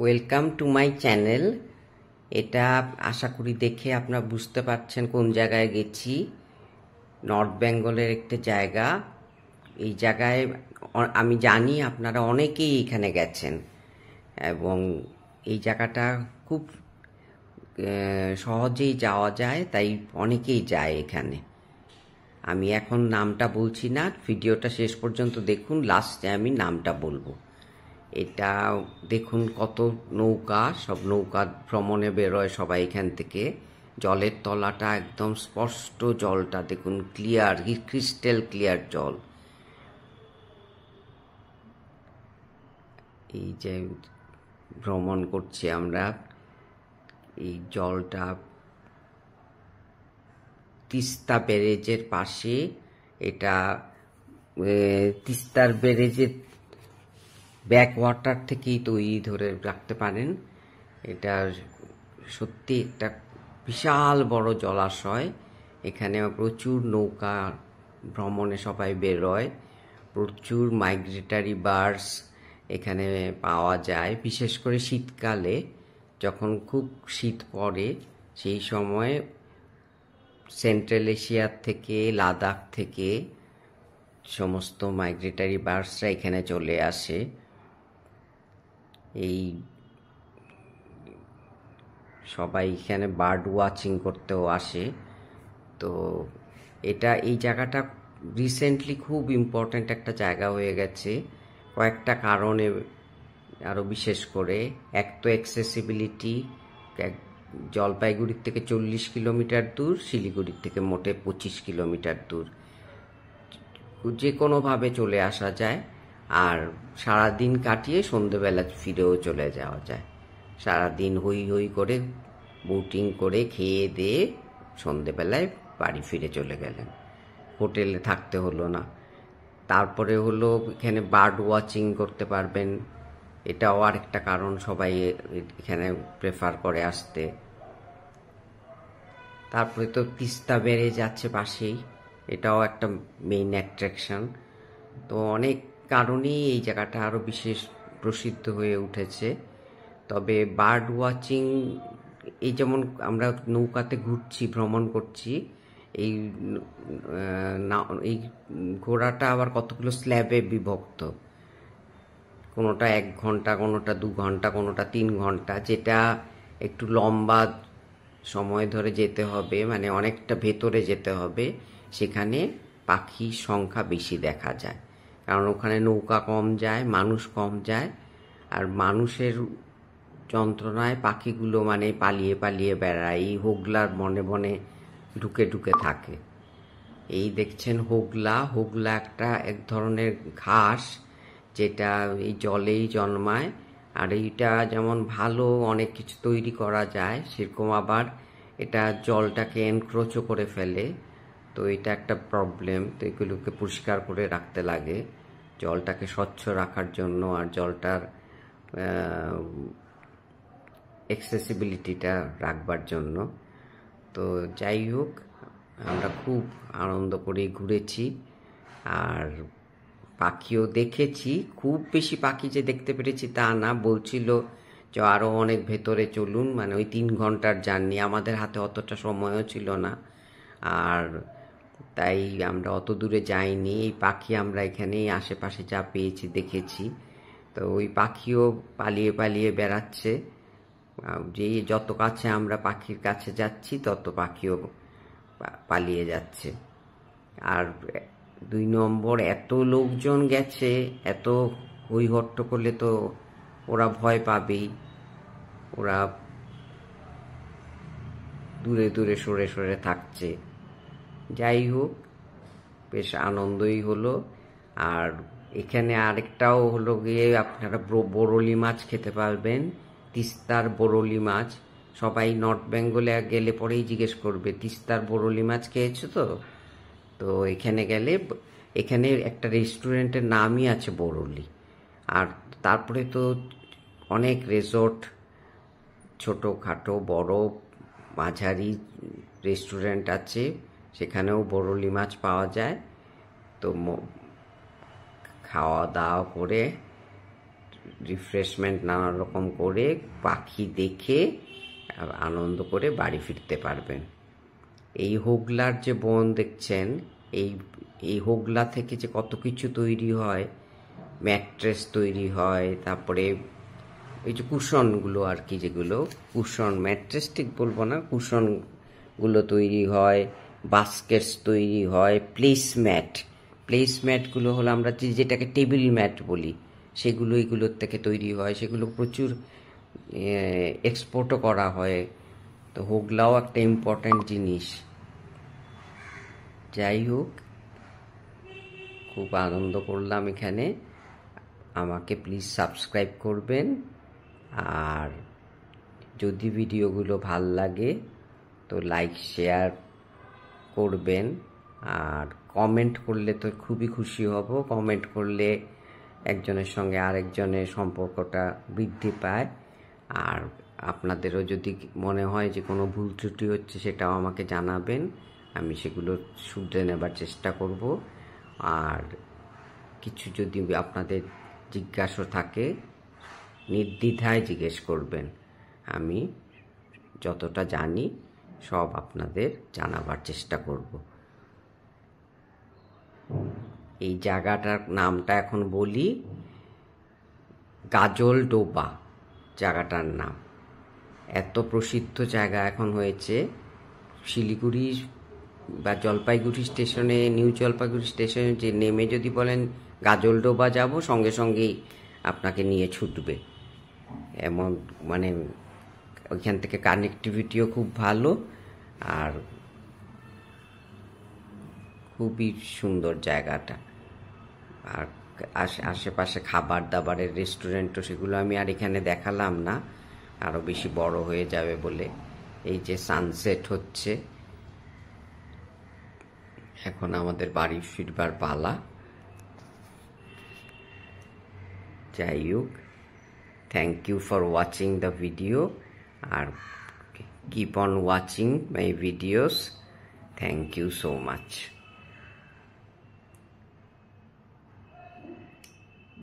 Welcome to my channel. এটা আশা করি দেখে আপনারা বুঝতে পারছেন কোন জায়গায় গেছি। নর্থ বেঙ্গলের একটা জায়গা। এই জায়গায় আমি জানি আপনারা অনেকেই এখানে গেছেন এবং এই জায়গাটা খুব সহজেই যাওয়া যায়, তাই অনেকেই যায় এখানে। আমি এখন নামটা বলছি না, ভিডিওটা শেষ পর্যন্ত দেখুন, লাস্টে আমি নামটা বলবো। এটা দেখুন কত নৌকা, সব নৌকা ভ্রমণে বেরোয় সবাই এখান থেকে। জলের তলাটা একদম স্পষ্ট, জলটা দেখুন ক্লিয়ার, ক্রিস্টাল ক্লিয়ার জল। এই যে ভ্রমণ করছি আমরা, এই জলটা তিস্তা ব্যারেজের পাশে। এটা তিস্তার ব্যারেজের ব্যাক ওয়াটার থেকেই তৈরি ধরে রাখতে পারেন। এটা সত্যি একটা বিশাল বড় জলাশয়। এখানে প্রচুর নৌকা ভ্রমণে সবাই বেরোয়। প্রচুর মাইগ্রেটারি বার্ডস এখানে পাওয়া যায়, বিশেষ করে শীতকালে যখন খুব শীত পড়ে সেই সময় সেন্ট্রাল এশিয়ার থেকে, লাদাখ থেকে সমস্ত মাইগ্রেটারি বার্ডসরা এখানে চলে আসে। এই সবাই এখানে বার্ড ওয়াচিং করতেও আসে। তো এই জায়গাটা রিসেন্টলি খুব ইম্পর্ট্যান্ট একটা জায়গা হয়ে গেছে কয়েকটা কারণে। আরও বিশেষ করে এক তো অ্যাক্সেসিবিলিটি, জলপাইগুড়ির থেকে 40 কিলোমিটার দূর, শিলিগুড়ির থেকে মোটে 25 কিলোমিটার দূর, যে কোনোভাবে চলে আসা যায়। আর সারাদিন কাটিয়ে সন্ধেবেলা ফিরেও চলে যাওয়া যায়। সারাদিন হই হই করে বোটিং করে খেয়ে দিয়ে সন্ধেবেলায় বাড়ি ফিরে চলে গেলেন, হোটেলে থাকতে হলো না। তারপরে হলো এখানে বার্ড ওয়াচিং করতে পারবেন, এটাও আরেকটা কারণ সবাই এখানে প্রেফার করে আসতে। তারপরে তো তিস্তা ব্যারেজ আছে পাশেই, এটাও একটা মেইন অ্যাট্রাকশন। তো অনেক কারণেই এই জায়গাটা আরও বিশেষ প্রসিদ্ধ হয়ে উঠেছে। তবে বার্ড ওয়াচিং, এই যেমন আমরা নৌকাতে ঘুরছি, ভ্রমণ করছি, এই এই ঘোড়াটা আবার কতগুলো স্ল্যাবে বিভক্ত। কোনোটা 1 ঘন্টা, কোনোটা 2 ঘন্টা, কোনোটা 3 ঘন্টা, যেটা একটু লম্বা সময় ধরে যেতে হবে, মানে অনেকটা ভেতরে যেতে হবে। সেখানে পাখির সংখ্যা বেশি দেখা যায়, কারণ ওখানে নৌকা কম যায়, মানুষ কম যায়। আর মানুষের যন্ত্রণায় পাখিগুলো মানে পালিয়ে পালিয়ে বেড়ায়, এই হোগলার বনে বনে ঢুকে ঢুকে থাকে। এই দেখছেন হোগলা। হোগলা এক ধরনের ঘাস, যেটা এই জলেই জন্মায়। আর এইটা যেমন ভালো অনেক কিছু তৈরি করা যায়, সেরকম আবার এটা জলটাকে এনক্রোচও করে ফেলে। তো এটা একটা প্রবলেম। তো এগুলোকে পরিষ্কার করে রাখতে লাগে জলটাকে স্বচ্ছ রাখার জন্য, আর জলটার অ্যাক্সেসিবিলিটিটা রাখবার জন্য। তো যাই হোক, আমরা খুব আনন্দ করে ঘুরেছি আর পাখিও দেখেছি। খুব বেশি পাখি যে দেখতে পেরেছি তা না, বলছিল যে আরও অনেক ভেতরে চলুন, মানে ওই 3 ঘন্টার জার্নি, আমাদের হাতে অতটা সময়ও ছিল না, আর তাই আমরা অত দূরে যাইনি। এই পাখি আমরা এখানেই আশেপাশে যা পেয়েছি দেখেছি। তো ওই পাখিও পালিয়ে পালিয়ে বেড়াচ্ছে, যে যত কাছে আমরা পাখির কাছে যাচ্ছি তত পাখিও পালিয়ে যাচ্ছে। আর 2 নম্বর, এত লোকজন গেছে, এত হই হট্টগোলে, তো ওরা ভয় পাবেই। ওরা দূরে দূরে সরে সরে থাকছে। যাই হোক, বেশ আনন্দই হলো। আর এখানে আরেকটাও হলো গিয়ে আপনারা বরলি মাছ খেতে পারবেন, তিস্তার বরলি মাছ। সবাই নর্থ বেঙ্গলে গেলে পরেই জিজ্ঞেস করবে, তিস্তার বরলি মাছ খেয়েছো তো? তো এখানে গেলে, এখানে একটা রেস্টুরেন্টের নামই আছে বরলি। আর তারপরে তো অনেক রিসোর্ট, ছোটোখাটো বড় মাঝারি রেস্টুরেন্ট আছে, সেখানেও বরলি মাছ পাওয়া যায়। তো খাওয়া দাওয়া করে রিফ্রেশমেন্ট নানা রকম করে পাখি দেখে আনন্দ করে বাড়ি ফিরতে পারবেন। এই হোগলার যে বন দেখছেন, এই হোগলা থেকে যে কত কিছু তৈরি হয়, ম্যাট্রেস তৈরি হয়, তারপরে এই যে কুশনগুলো আর কি, যেগুলো কুশন, ম্যাট্রেস ঠিক বলবো না, কুশনগুলো তৈরি হয়, বাস্কেটস তৈরি হয়, প্লেসম্যাটগুলো হলো আমরা যেটাকে টেবিল ম্যাট বলি, সেগুলো এগুলোর থেকে তৈরি হয়, সেগুলো প্রচুর এক্সপোর্টও করা হয়। তো হোগলাও একটা ইম্পর্ট্যান্ট জিনিস। যাই হোক, খুব আনন্দ করলাম এখানে। আমাকে প্লিজ সাবস্ক্রাইব করবেন, আর যদি ভিডিওগুলো ভাল লাগে তো লাইক শেয়ার করবেন, আর কমেন্ট করলে তো খুবই খুশি হব। কমেন্ট করলে একজনের সঙ্গে আরেকজনের সম্পর্কটা বৃদ্ধি পায়। আর আপনাদেরও যদি মনে হয় যে কোনো ভুল ত্রুটি হচ্ছে, সেটাও আমাকে জানাবেন, আমি সেগুলো শুধরে নেবার চেষ্টা করব। আর কিছু যদি আপনাদের জিজ্ঞাসা থাকে, নির্দ্বিধায় জিজ্ঞেস করবেন, আমি যতটা জানি সব আপনাদের জানাবার চেষ্টা করব। এই জায়গাটার নামটা এখন বলি, গাজলডোবা জায়গাটার নাম। এত প্রসিদ্ধ জায়গা এখন হয়েছে। শিলিগুড়ি বা জলপাইগুড়ি স্টেশনে, নিউ জলপাইগুড়ি স্টেশনে যে নেমে যদি বলেন গাজলডোবা যাব, সঙ্গে সঙ্গেই আপনাকে নিয়ে ছুটবে। এমন মানে ওইখান থেকে কানেক্টিভিটিও খুব ভালো, আর খুবই সুন্দর জায়গাটা। আর আশেপাশে খাবার দাবারের রেস্টুরেন্টও, সেগুলো আমি আর এখানে দেখালাম না, আরও বেশি বড় হয়ে যাবে বলে। এই যে সানসেট হচ্ছে, এখন আমাদের বাড়ি ফিরবার পালা। যাই হোক, thank you for watching the video, আর keep on watching my videos. Thank you so much.